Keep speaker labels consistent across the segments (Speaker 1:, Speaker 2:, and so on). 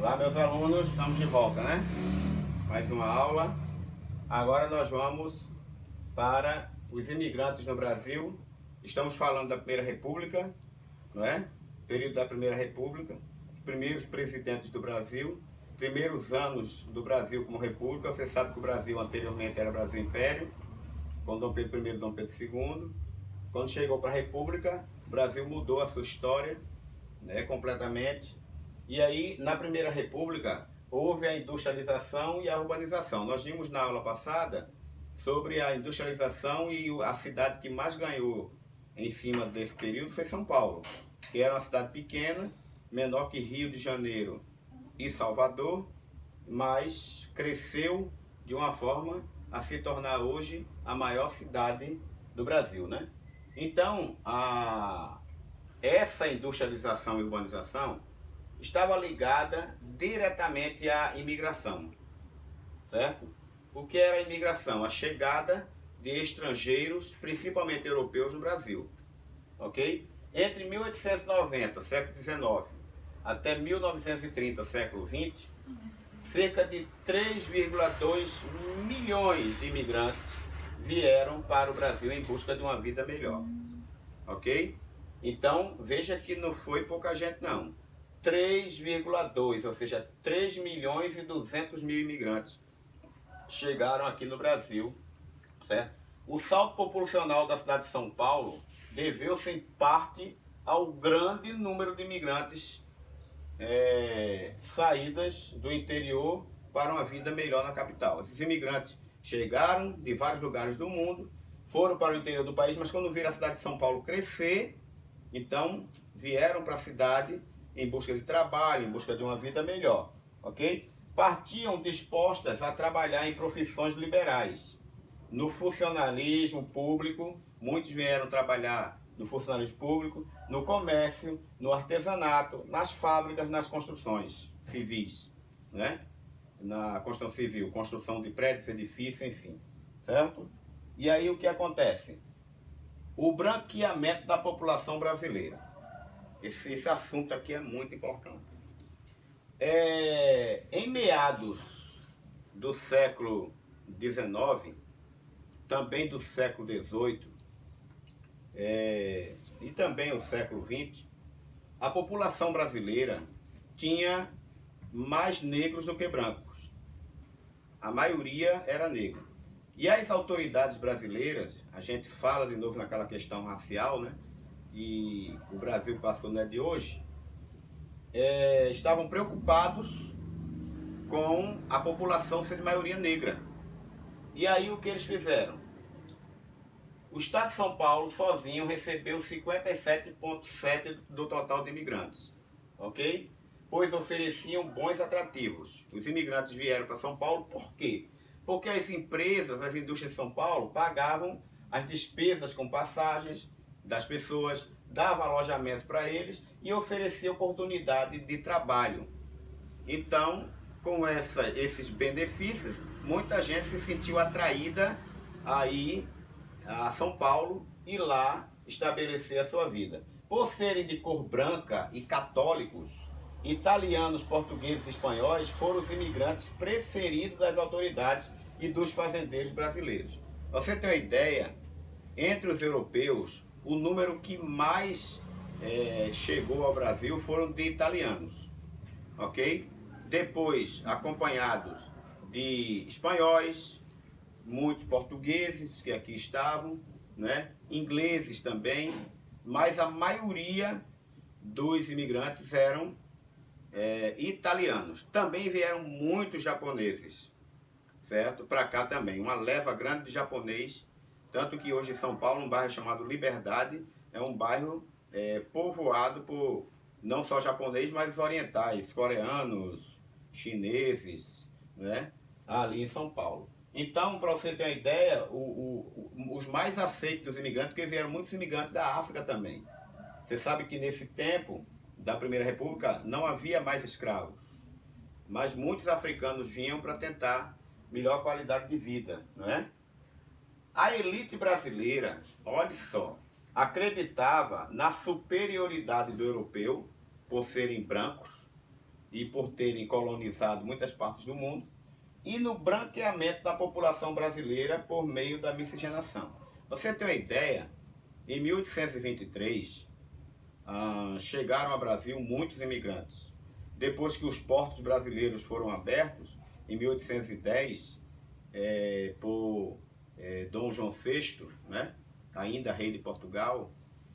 Speaker 1: Olá, meus alunos, estamos de volta, né? Mais uma aula. Agora nós vamos para os imigrantes no Brasil. Estamos falando da Primeira República, não é? Período da Primeira República, os primeiros presidentes do Brasil, primeiros anos do Brasil como República. Você sabe que o Brasil anteriormente era Brasil Império, com Dom Pedro I e Dom Pedro II. Quando chegou para a República, o Brasil mudou a sua história, né, completamente. E aí, na Primeira República, houve a industrialização e a urbanização. Nós vimos na aula passada sobre a industrialização e a cidade que mais ganhou em cima desse período foi São Paulo, que era uma cidade pequena, menor que Rio de Janeiro e Salvador, mas cresceu de uma forma a se tornar hoje a maior cidade do Brasil, né? Então, essa industrialização e urbanização estava ligada diretamente à imigração, certo? O que era a imigração? A chegada de estrangeiros, principalmente europeus, no Brasil, ok? Entre 1890, século XIX, até 1930, século XX, cerca de 3,2 milhões de imigrantes vieram para o Brasil em busca de uma vida melhor, ok? Então, veja que não foi pouca gente, não. 3,2, ou seja, 3 milhões e 200 mil imigrantes chegaram aqui no Brasil, certo? O salto populacional da cidade de São Paulo deveu-se em parte ao grande número de imigrantes saídas do interior para uma vida melhor na capital. Esses imigrantes chegaram de vários lugares do mundo, foram para o interior do país, mas quando viram a cidade de São Paulo crescer, então vieram para a cidade em busca de trabalho, em busca de uma vida melhor, ok? Partiam dispostas a trabalhar em profissões liberais. No funcionalismo público, muitos vieram trabalhar no funcionalismo público, no comércio, no artesanato, nas fábricas, nas construções civis, né? Na construção civil, construção de prédios, edifícios, enfim, certo? E aí o que acontece? O branqueamento da população brasileira. Esse assunto aqui é muito importante. Em meados do século XIX, também do século XVIII e também o século XX, a população brasileira tinha mais negros do que brancos. A maioria era negro. E as autoridades brasileiras, a gente fala de novo naquela questão racial, né? E o Brasil passou, não é de hoje, estavam preocupados com a população ser de maioria negra. E aí o que eles fizeram? O Estado de São Paulo sozinho recebeu 57,7% do total de imigrantes, ok? Pois ofereciam bons atrativos. Os imigrantes vieram para São Paulo, por quê? Porque as empresas, as indústrias de São Paulo pagavam as despesas com passagens das pessoas, dava alojamento para eles e oferecia oportunidade de trabalho. Então, com esses benefícios, muita gente se sentiu atraída a ir a São Paulo e lá estabelecer a sua vida. Por serem de cor branca e católicos, italianos, portugueses e espanhóis foram os imigrantes preferidos das autoridades e dos fazendeiros brasileiros. Você tem uma ideia? Entre os europeus, o número que mais chegou ao Brasil foram de italianos, ok? Depois, acompanhados de espanhóis, muitos portugueses que aqui estavam, né? Ingleses também, mas a maioria dos imigrantes eram italianos. Também vieram muitos japoneses, certo? Para cá também, uma leva grande de japonês. Tanto que hoje em São Paulo, um bairro chamado Liberdade, é um bairro povoado por não só japoneses, mas orientais, coreanos, chineses, né? Ali em São Paulo. Então, para você ter uma ideia, os mais aceitos dos imigrantes, porque vieram muitos imigrantes da África também. Você sabe que nesse tempo da Primeira República não havia mais escravos, mas muitos africanos vinham para tentar melhor qualidade de vida, não é? A elite brasileira, olha só, acreditava na superioridade do europeu por serem brancos e por terem colonizado muitas partes do mundo, e no branqueamento da população brasileira por meio da miscigenação. Você tem uma ideia, em 1823, chegaram ao Brasil muitos imigrantes. Depois que os portos brasileiros foram abertos, em 1810, por Dom João VI, né, ainda rei de Portugal,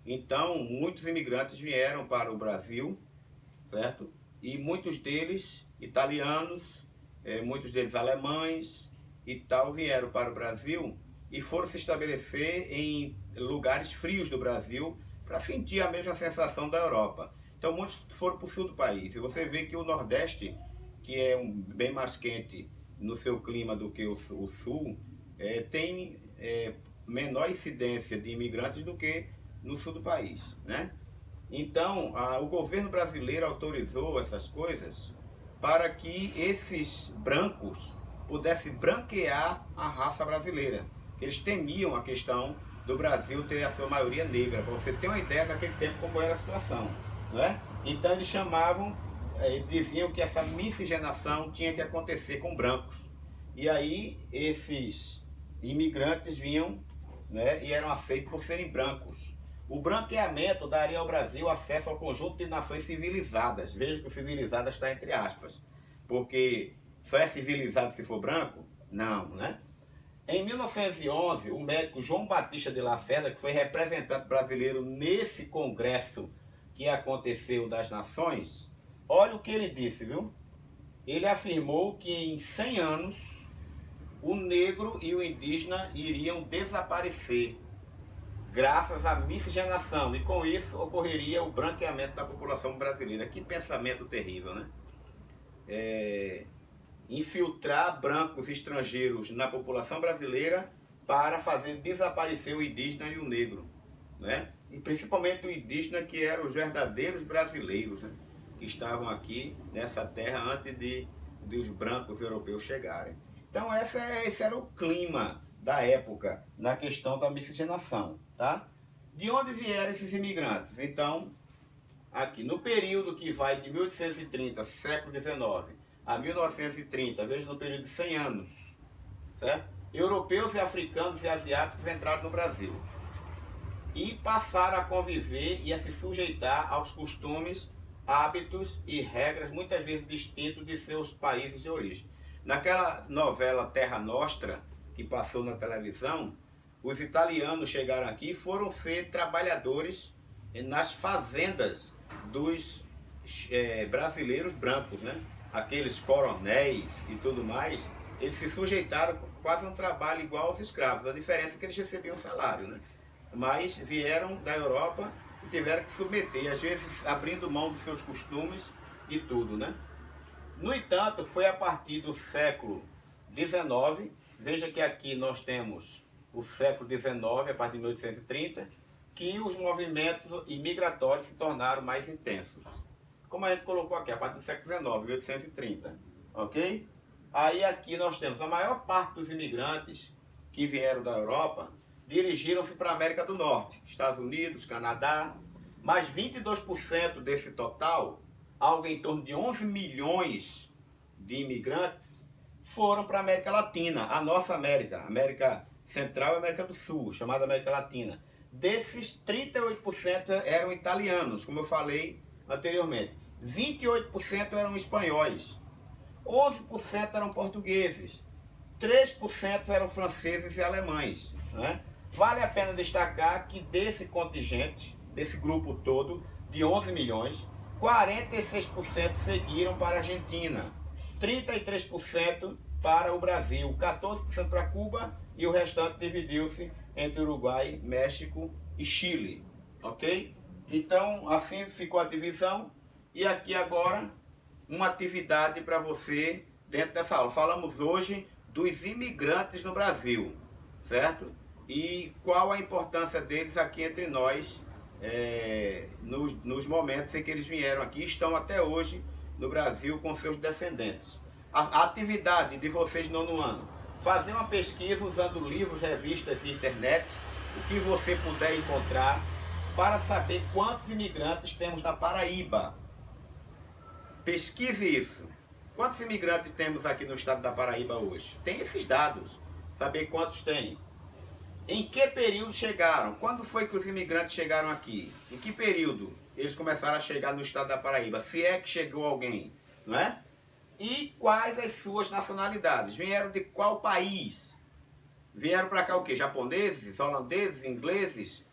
Speaker 1: então muitos imigrantes vieram para o Brasil, certo? E muitos deles italianos, muitos deles alemães e tal, vieram para o Brasil e foram se estabelecer em lugares frios do Brasil para sentir a mesma sensação da Europa. Então muitos foram para o sul do país. E você vê que o Nordeste, que é bem mais quente no seu clima do que o sul, tem menor incidência de imigrantes do que no sul do país, né? Então, o governo brasileiro autorizou essas coisas para que esses brancos pudessem branquear a raça brasileira. Eles temiam a questão do Brasil ter a sua maioria negra, para você ter uma ideia naquele tempo como era a situação, não é? Então eles chamavam, diziam que essa miscigenação tinha que acontecer com brancos. E aí esses imigrantes vinham, né, e eram aceitos por serem brancos. O branqueamento daria ao Brasil acesso ao conjunto de nações civilizadas. Veja que o civilizada está entre aspas, porque só é civilizado se for branco? Não, né? Em 1911, o médico João Batista de Lacerda, que foi representante brasileiro nesse congresso que aconteceu das nações, olha o que ele disse, viu? Ele afirmou que em 100 anos o negro e o indígena iriam desaparecer graças à miscigenação, e com isso ocorreria o branqueamento da população brasileira. Que pensamento terrível, né? Infiltrar brancos estrangeiros na população brasileira para fazer desaparecer o indígena e o negro, né? E principalmente o indígena, que eram os verdadeiros brasileiros, né? Que estavam aqui nessa terra antes de os brancos europeus chegarem. Então esse era o clima da época na questão da miscigenação, tá? De onde vieram esses imigrantes? Então, aqui no período que vai de 1830, século XIX, a 1930, veja, no período de 100 anos, certo? Europeus e africanos e asiáticos entraram no Brasil e passaram a conviver e a se sujeitar aos costumes, hábitos e regras muitas vezes distintos de seus países de origem. Naquela novela Terra Nostra, que passou na televisão, os italianos chegaram aqui e foram ser trabalhadores nas fazendas dos brasileiros brancos, né? Aqueles coronéis e tudo mais, eles se sujeitaram quase a um trabalho igual aos escravos. A diferença é que eles recebiam salário, né? Mas vieram da Europa e tiveram que submeter, às vezes abrindo mão dos seus costumes e tudo, né? No entanto, foi a partir do século XIX, veja que aqui nós temos o século XIX, a partir de 1830, que os movimentos imigratórios se tornaram mais intensos. Como a gente colocou aqui, a partir do século XIX, 1830, ok? Aí aqui nós temos a maior parte dos imigrantes que vieram da Europa, dirigiram-se para a América do Norte, Estados Unidos, Canadá, mas 22% desse total, algo em torno de 11 milhões de imigrantes, foram para a América Latina, a nossa América, América Central e América do Sul, chamada América Latina. Desses, 38% eram italianos, como eu falei anteriormente. 28% eram espanhóis, 11% eram portugueses, 3% eram franceses e alemães, né? Vale a pena destacar que desse contingente, desse grupo todo, de 11 milhões, 46% seguiram para a Argentina, 33% para o Brasil, 14% para Cuba e o restante dividiu-se entre Uruguai, México e Chile, ok? Então, assim ficou a divisão. E aqui agora, uma atividade para você dentro dessa aula. Falamos hoje dos imigrantes no Brasil, certo? E qual a importância deles aqui entre nós, nos momentos em que eles vieram aqui, estão até hoje no Brasil com seus descendentes. A atividade de vocês no nono ano, fazer uma pesquisa usando livros, revistas e internet, o que você puder encontrar, para saber quantos imigrantes temos na Paraíba. Pesquise isso. Quantos imigrantes temos aqui no estado da Paraíba hoje? Tem esses dados. Saber quantos tem. Em que período chegaram? Quando foi que os imigrantes chegaram aqui? Em que período eles começaram a chegar no estado da Paraíba? Se é que chegou alguém, não é? E quais as suas nacionalidades? Vieram de qual país? Vieram para cá o quê? Japoneses, holandeses, ingleses,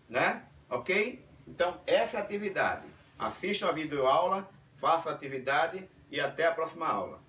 Speaker 1: né? Ok? Então, essa é a atividade. Assistam a videoaula, façam a atividade e até a próxima aula.